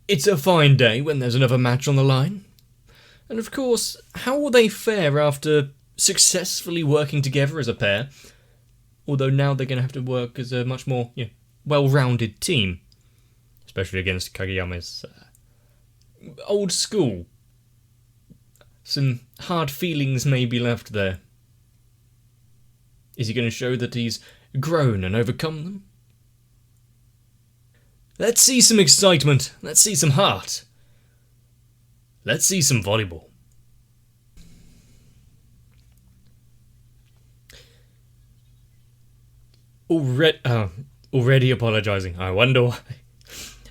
It's a fine day when there's another match on the line. And of course, how will they fare after successfully working together as a pair? Although now they're going to have to work as a much more well-rounded team. Especially against Kageyama's old school. Some hard feelings may be left there. Is he going to show that he's grown and overcome them? Let's see some excitement. Let's see some heart. Let's see some volleyball. Already apologising. I wonder why.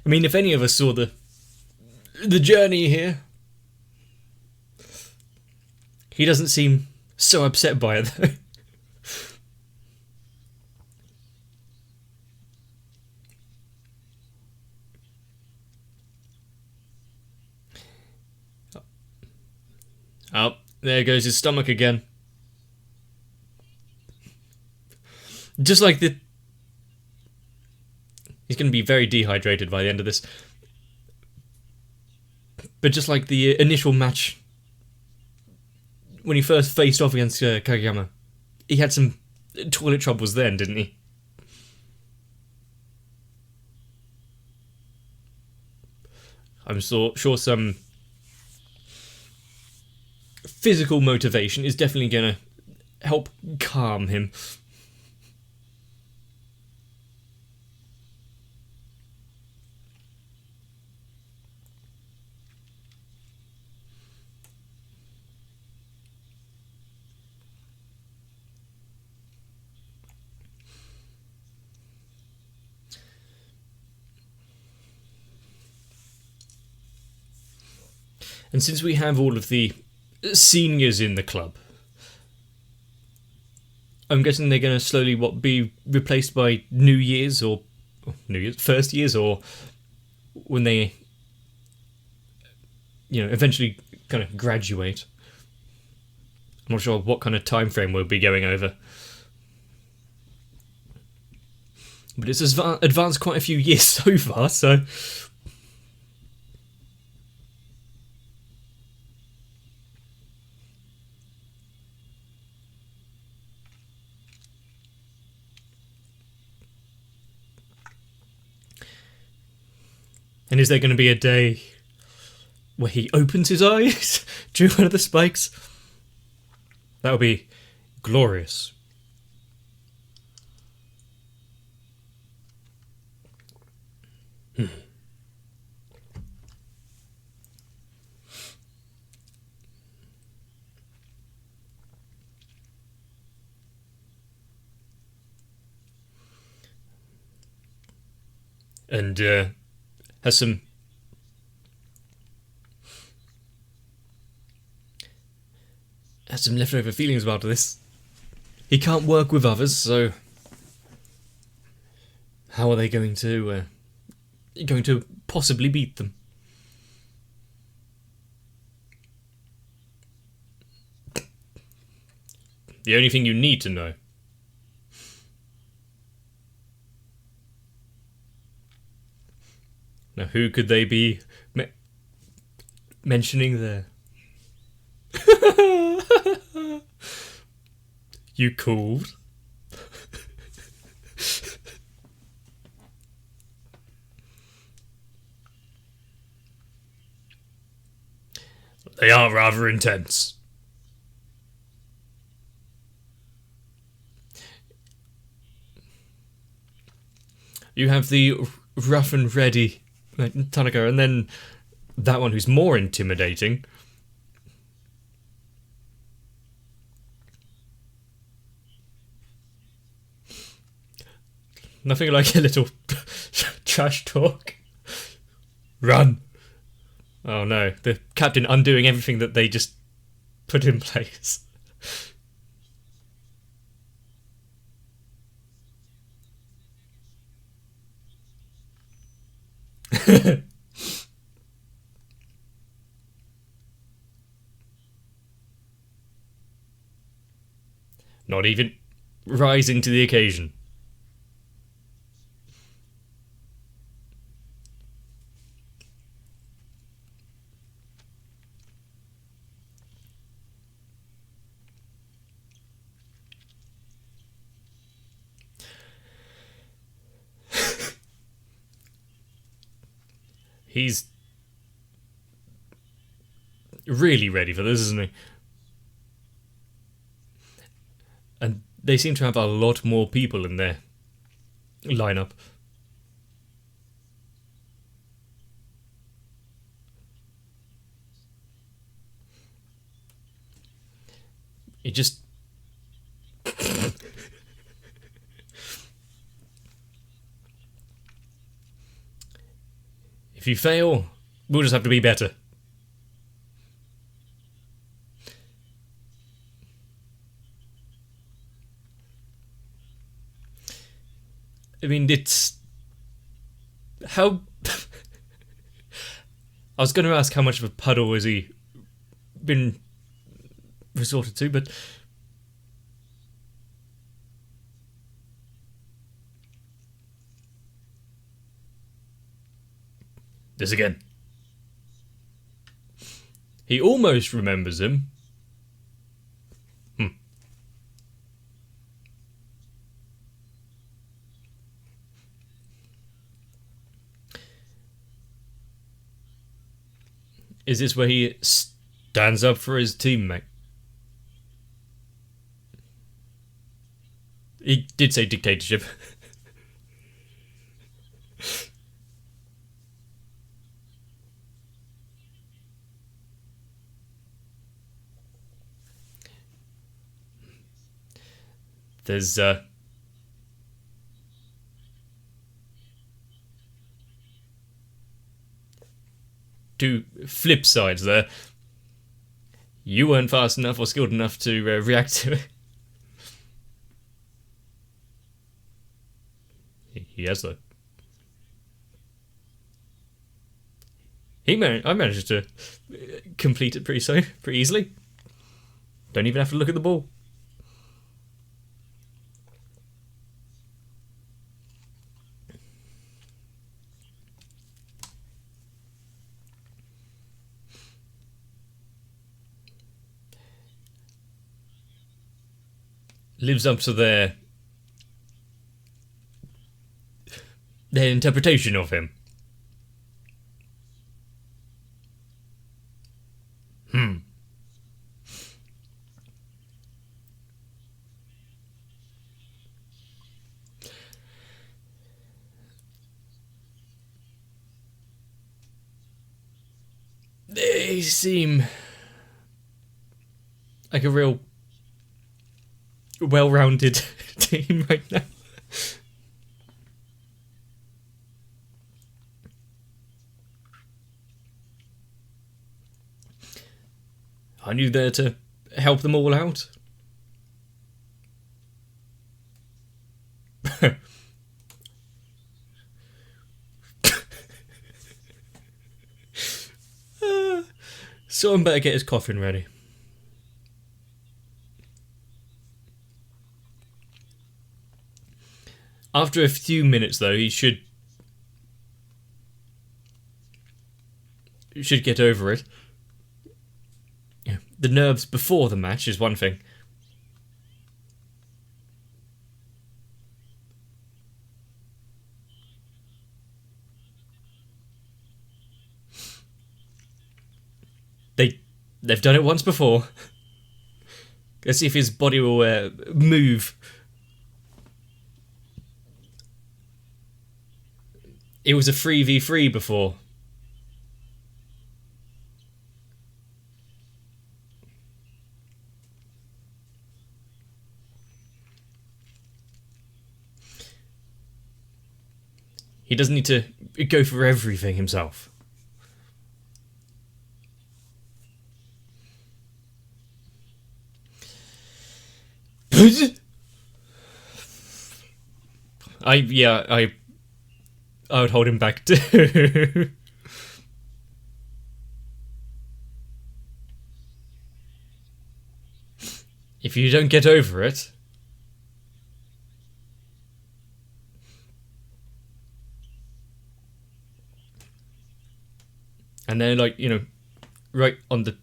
I mean, if any of us saw the journey here, he doesn't seem so upset by it though. Oh, there goes his stomach again. Just like he's going to be very dehydrated by the end of this. But just like the initial match, when he first faced off against Kageyama, he had some toilet troubles then, didn't he? I'm sure some physical motivation is definitely going to help calm him. And since we have all of the seniors in the club, I'm guessing they're going to slowly be replaced by first years, or when they eventually kind of graduate. I'm not sure what kind of time frame we'll be going over, but it's advanced quite a few years so far, so and is there going to be a day where he opens his eyes during one of the spikes? That would be glorious. And has some leftover feelings about this. He can't work with others, so how are they going to possibly beat them? The only thing you need to know. Now, who could they be mentioning there? You called? They are rather intense. You have the rough and ready Tanaka, and then that one who's more intimidating. Nothing like a little trash talk. Run! Oh no, the captain undoing everything that they just put in place. Not even rising to the occasion. He's really ready for this, isn't he? And they seem to have a lot more people in their lineup. It just... If you fail, we'll just have to be better. I mean, it's... How... I was going to ask how much of a puddle has he been resorted to, but... This again. He almost remembers him. Is this where he stands up for his teammate? He did say dictatorship. There's two flip sides there. You weren't fast enough or skilled enough to react to it. He has though. I managed to complete it pretty easily. Don't even have to look at the ball. Lives up to their interpretation of him. They seem like a real well-rounded team right now. Aren't you there to help them all out? Someone better get his coffin ready. After a few minutes, though, he should get over it. The nerves before the match is one thing. They've done it once before. Let's see if his body will move. It was a 3v3 before. He doesn't need to go for everything himself. I would hold him back too. If you don't get over it, and they're like, right on the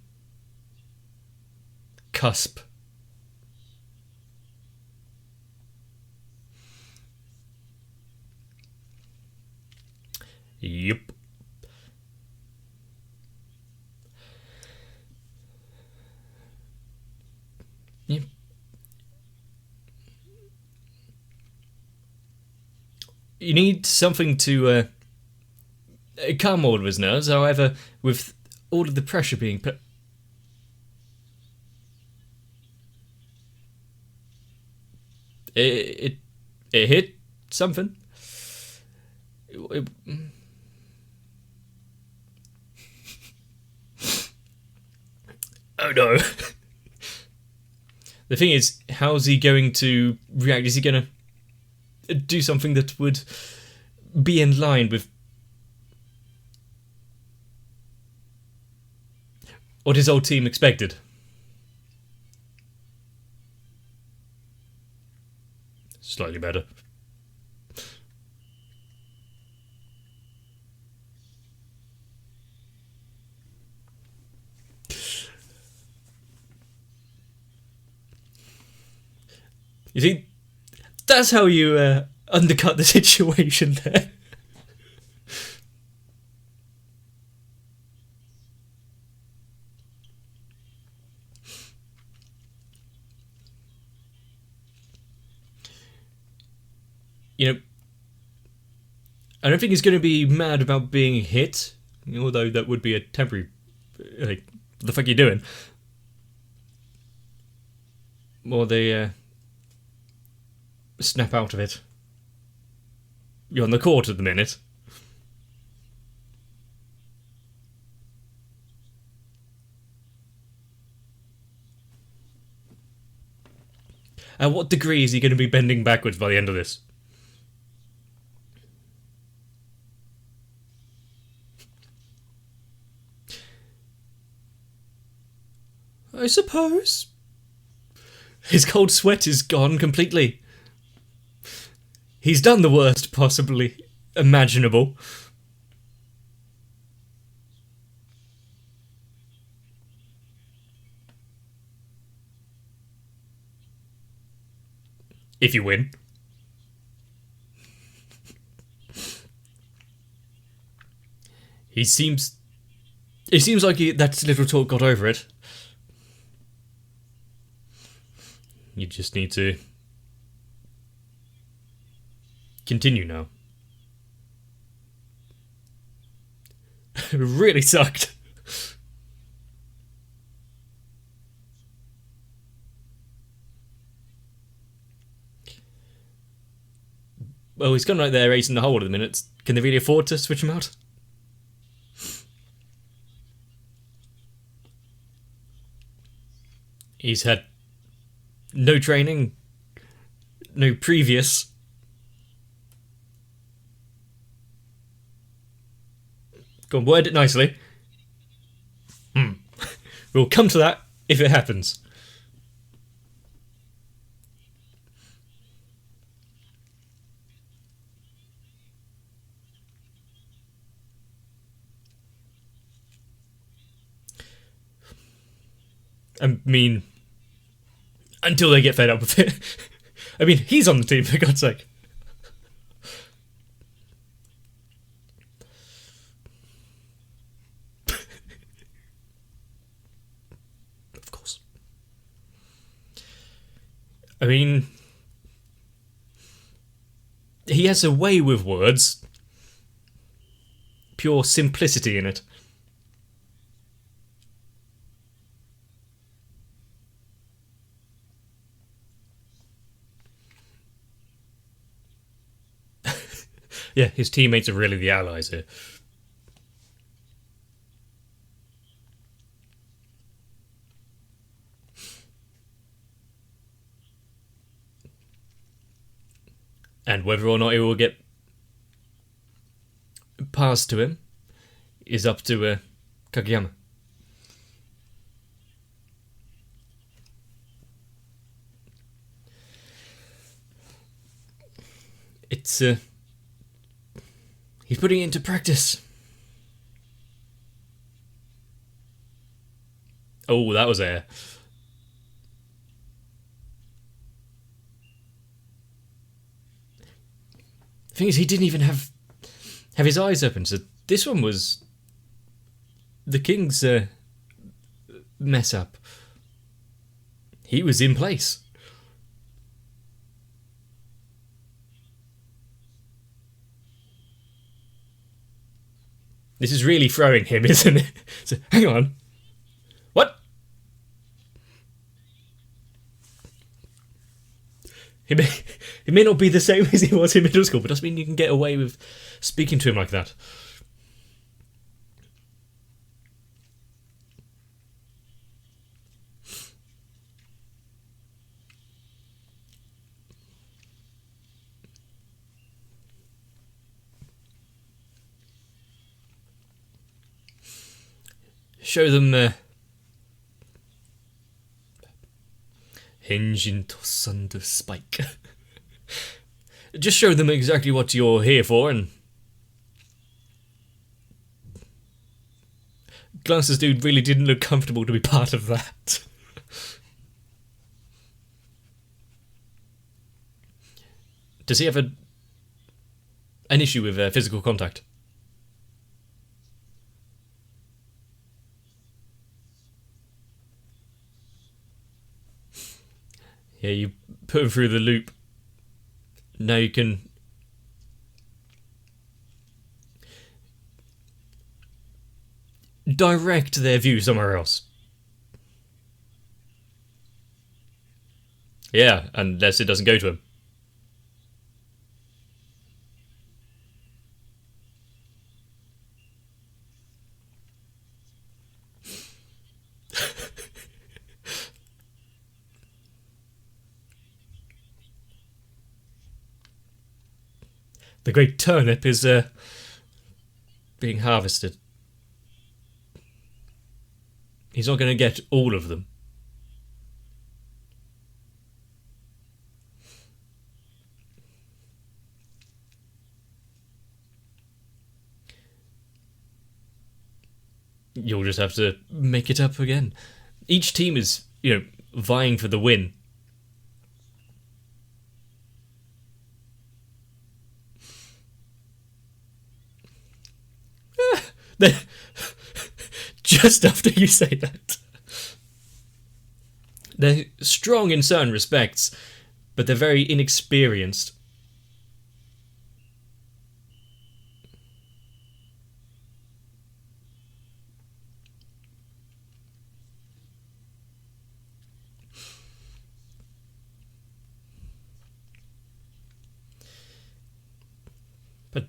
cusp. Yep. You need something to calm all of his nerves. However, with all of the pressure being put, it hit something. Oh no. The thing is, how's he going to react? Is he going to do something that would be in line with what his old team expected? Slightly better. You see, that's how you undercut the situation there. You know, I don't think he's going to be mad about being hit, although that would be a temporary. Like, what the fuck are you doing? Or they snap out of it. You're on the court at the minute. At what degree is he going to be bending backwards by the end of this? I suppose. His cold sweat is gone completely. He's done the worst possibly imaginable. If you win. It seems like that little talk got over it. You just need to continue now. It really sucked. Well, he's gone right there, ace in the hole at the minute. Can they really afford to switch him out? He's had no training, no previous. Go on, word it nicely. We'll come to that if it happens. I mean, until they get fed up with it. I mean, he's on the team, for God's sake. Of course. I mean, he has a way with words. Pure simplicity in it. Yeah, his teammates are really the allies here. And whether or not it will get passed to him is up to Kageyama. It's he's putting it into practice. Oh, that was air. The thing is, he didn't even have his eyes open, so this one was the King's mess up. He was in place. This is really throwing him, isn't it? So, hang on. What? He may not be the same as he was in middle school, but doesn't mean you can get away with speaking to him like that. Show them Henjin Tosandu Spike. Just show them exactly what you're here for, and Glance's dude really didn't look comfortable to be part of that. Does he have an issue with physical contact? Yeah, you put him through the loop. Now you can direct their view somewhere else. Yeah, unless it doesn't go to him. The great turnip is being harvested. He's not going to get all of them. You'll just have to make it up again. Each team is, vying for the win. Just after you say that. They're strong in certain respects, but they're very inexperienced. But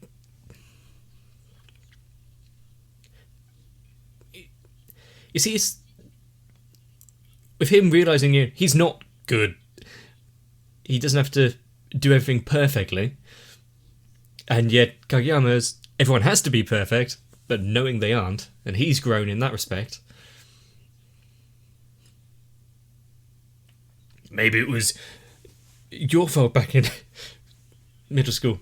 you see, it's with him realising he's not good. He doesn't have to do everything perfectly. And yet Kageyama's, everyone has to be perfect, but knowing they aren't, and he's grown in that respect. Maybe it was your fault back in middle school.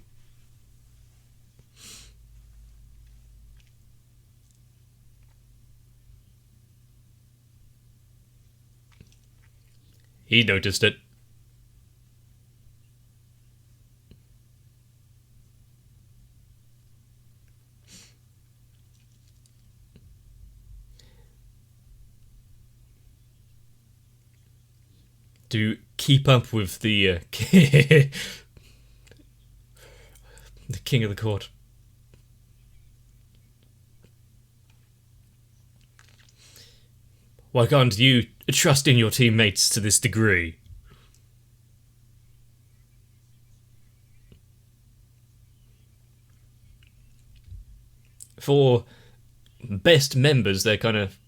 He noticed it. To keep up with the the king of the court. Why can't you trust in your teammates to this degree? For best members, they're kind of...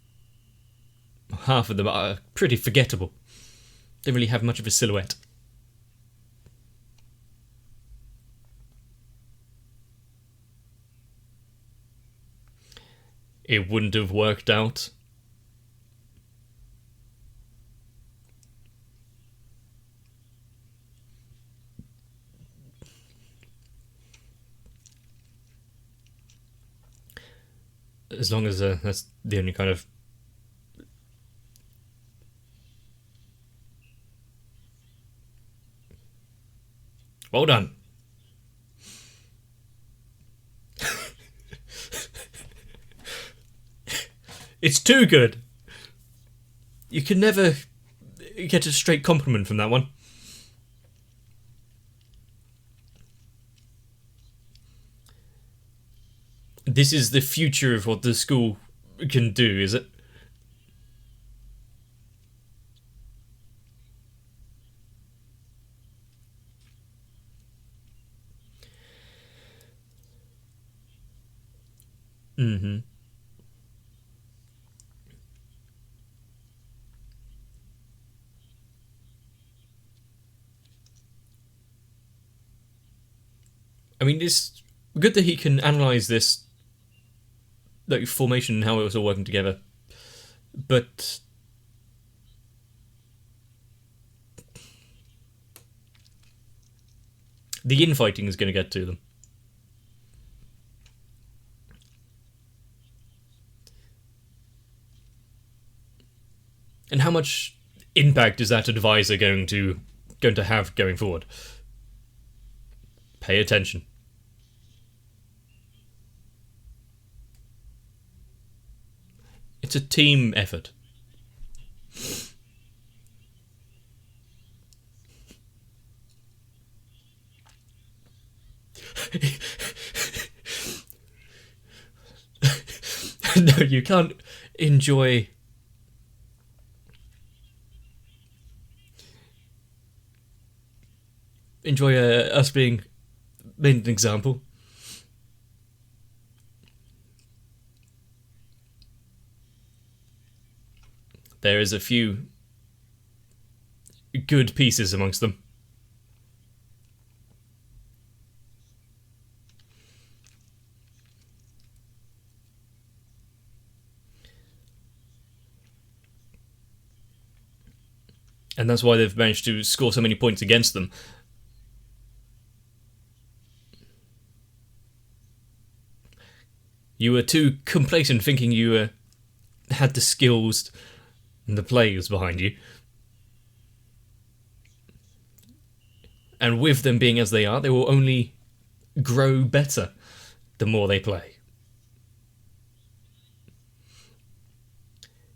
half of them are pretty forgettable. Don't really have much of a silhouette. It wouldn't have worked out. As long as that's the only kind of... Well done. It's too good. You can never get a straight compliment from that one. This is the future of what the school can do, is it? Mm-hmm. I mean, it's good that he can analyze this like formation and how it was all working together. But the infighting is going to get to them. And how much impact is that advisor going to have going forward? Pay attention. It's a team effort. No, you can't enjoy us being made an example. There is a few good pieces amongst them. And that's why they've managed to score so many points against them. You were too complacent thinking you had the skills and the players behind you. And with them being as they are, they will only grow better the more they play.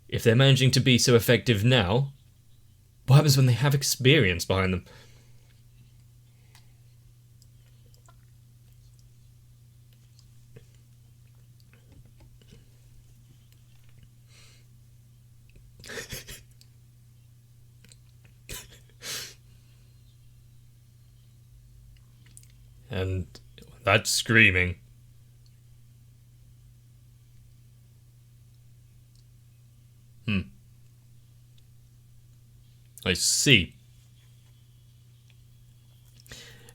If they're managing to be so effective now, what happens when they have experience behind them? And that's screaming. I see.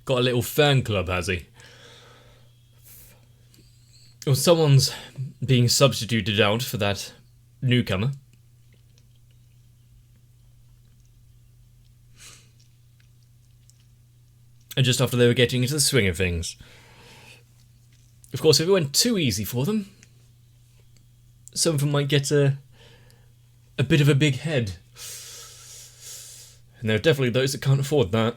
Got a little fan club, has he? Well, someone's being substituted out for that newcomer. And just after they were getting into the swing of things. Of course, if it went too easy for them, some of them might get a bit of a big head. And there are definitely those that can't afford that.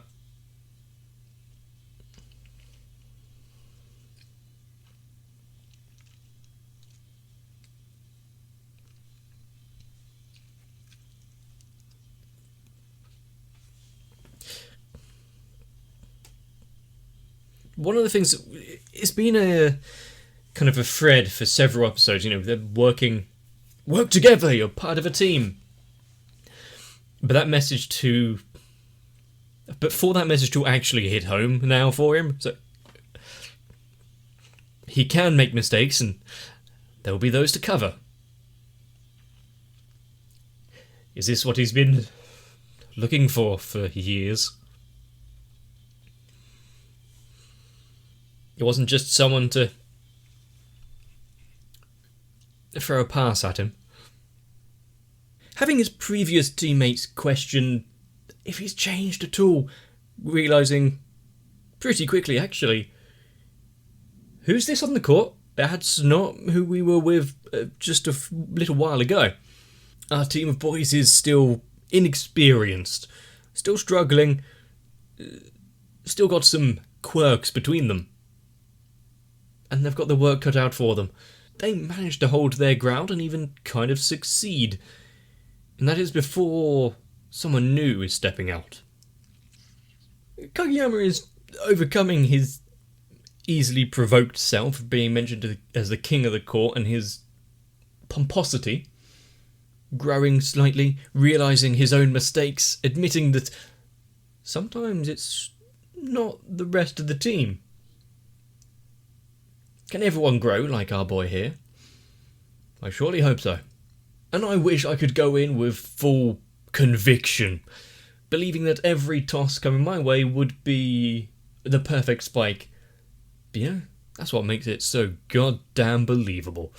One of the things, it's been a kind of a thread for several episodes, they're work together, you're part of a team. But for that message to actually hit home now for him, so he can make mistakes and there will be those to cover. Is this what he's been looking for years? It wasn't just someone to throw a pass at him. Having his previous teammates question if he's changed at all, realising pretty quickly actually, who's this on the court? That's not who we were with just a little while ago. Our team of boys is still inexperienced, still struggling, still got some quirks between them. And they've got the work cut out for them. They managed to hold their ground and even kind of succeed. And that is before someone new is stepping out. Kageyama is overcoming his easily provoked self being mentioned as the king of the court and his pomposity, growing slightly, realising his own mistakes, admitting that sometimes it's not the rest of the team. Can everyone grow like our boy here? I surely hope so. And I wish I could go in with full conviction, believing that every toss coming my way would be the perfect spike. But you know, that's what makes it so goddamn believable.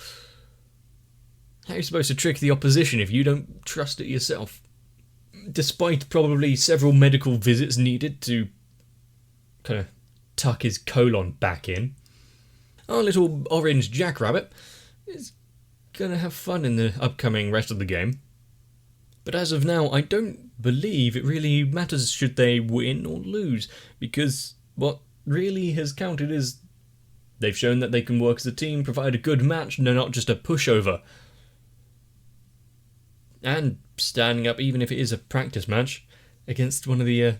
How are you supposed to trick the opposition if you don't trust it yourself? Despite probably several medical visits needed to kind of tuck his colon back in, our little orange jackrabbit is gonna have fun in the upcoming rest of the game. But as of now, I don't believe it really matters should they win or lose, because what really has counted is they've shown that they can work as a team, provide a good match, and they're not just a pushover. And standing up, even if it is a practice match, against one of the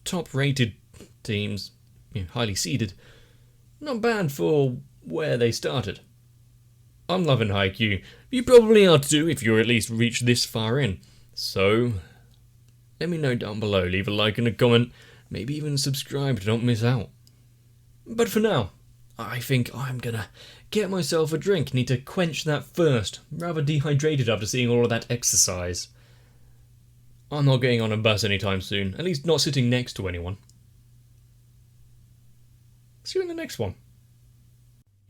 top-rated teams, highly seeded. Not bad for where they started. I'm loving Haikyuu. You probably are too if you're at least reached this far in. So, let me know down below. Leave a like and a comment. Maybe even subscribe to don't miss out. But for now, I think I'm gonna get myself a drink. Need to quench that thirst. Rather dehydrated after seeing all of that exercise. I'm not getting on a bus anytime soon. At least not sitting next to anyone. See you in the next one.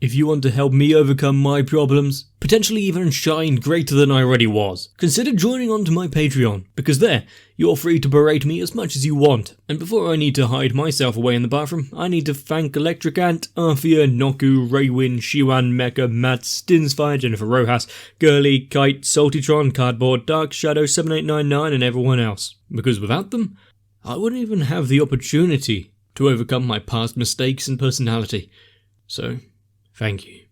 If you want to help me overcome my problems, potentially even shine greater than I already was, consider joining onto my Patreon, because there, you're free to berate me as much as you want. And before I need to hide myself away in the bathroom, I need to thank Electric Ant, Arthea, Noku, Raywin, Shiwan, Mecha, Matt, Stinsfire, Jennifer Rojas, Girly, Kite, Saltytron, Cardboard, Dark Shadow 7899 and everyone else. Because without them, I wouldn't even have the opportunity to overcome my past mistakes and personality. So, thank you.